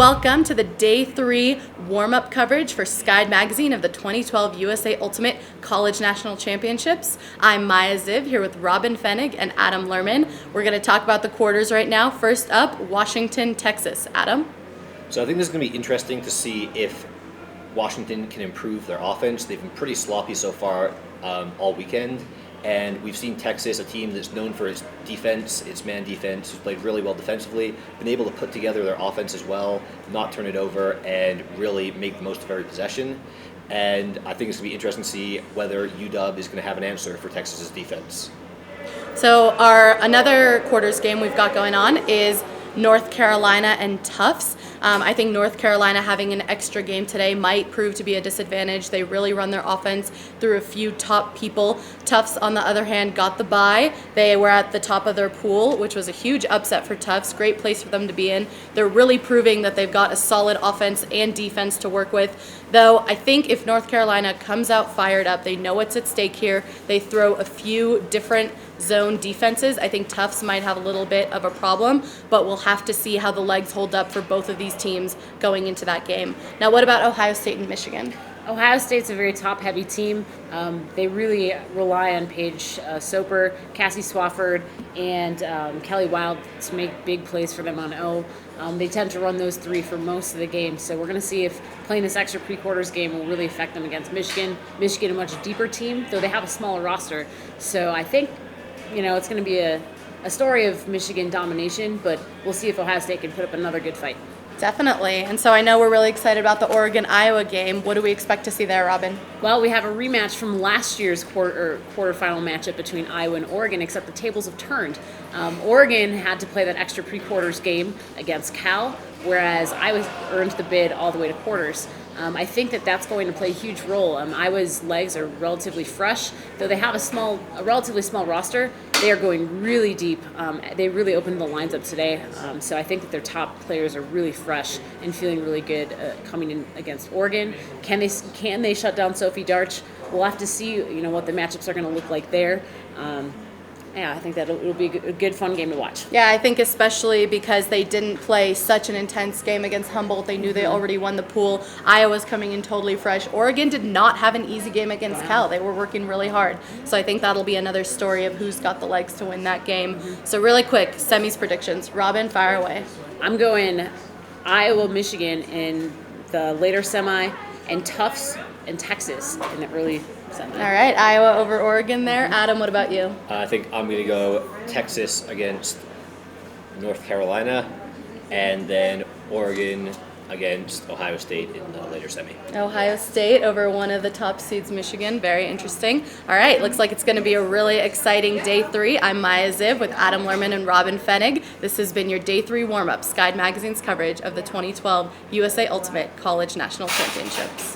Welcome to the Day 3 warm-up coverage for Sky Magazine of the 2012 USA Ultimate College National Championships. I'm Maya Ziv here with Robyn Fennig and Adam Lerman. We're going to talk about the quarters right now. First up, Washington, Texas. Adam? So I think this is going to be interesting to see if Washington can improve their offense. They've been pretty sloppy so far all weekend. And we've seen Texas, a team that's known for its defense, its man defense, who's played really well defensively, been able to put together their offense as well, not turn it over, and really make the most of every possession. And I think it's going to be interesting to see whether UW is going to have an answer for Texas's defense. So another quarters game we've got going on is North Carolina and Tufts. I think North Carolina having an extra game today might prove to be a disadvantage. They really run their offense through a few top people. Tufts, on the other hand, got the bye. They were at the top of their pool, which was a huge upset for Tufts. Great place for them to be in. They're really proving that they've got a solid offense and defense to work with. Though I think if North Carolina comes out fired up, they know what's at stake here. They throw a few different zone defenses. I think Tufts might have a little bit of a problem, but we'll have to see how the legs hold up for both of these teams going into that game. Now, what about Ohio State and Michigan? Ohio State's a very top-heavy team. They really rely on Paige Soper, Cassie Swafford, and Kelly Wild to make big plays for them on O. They tend to run those three for most of the game, so we're going to see if playing this extra pre-quarters game will really affect them against Michigan. Michigan, a much deeper team, though they have a smaller roster. So I think, it's going to be a story of Michigan domination, but we'll see if Ohio State can put up another good fight. Definitely. And so I know we're really excited about the Oregon-Iowa game. What do we expect to see there, Robyn? Well, we have a rematch from last year's quarterfinal matchup between Iowa and Oregon, except the tables have turned. Oregon had to play that extra pre-quarters game against Cal, whereas Iowa earned the bid all the way to quarters. I think that's going to play a huge role. Iowa's legs are relatively fresh, though they have a relatively small roster. They are going really deep. They really opened the lines up today, so I think that their top players are really fresh and feeling really good coming in against Oregon. Can they shut down Sophie Darch? We'll have to see. What the matchups are going to look like there. I think that it'll be a good, fun game to watch. Yeah, I think especially because they didn't play such an intense game against Humboldt. They knew they already won the pool. Iowa's coming in totally fresh. Oregon did not have an easy game against Cal. They were working really hard. So I think that'll be another story of who's got the legs to win that game. So really quick, semis predictions. Robyn, fire away. I'm going Iowa, Michigan in the later semi, and Tufts and Texas in the early semi. All right, Iowa over Oregon there. Adam, what about you? I think I'm going to go Texas against North Carolina, and then Oregon against Ohio State in the later semi. Ohio State over one of the top seeds, Michigan. Very interesting. All right, looks like it's going to be a really exciting Day 3. I'm Maya Ziv with Adam Lerman and Robyn Fennig. This has been your Day 3 warm-up, Sky Magazine's coverage of the 2012 USA Ultimate College National Championships.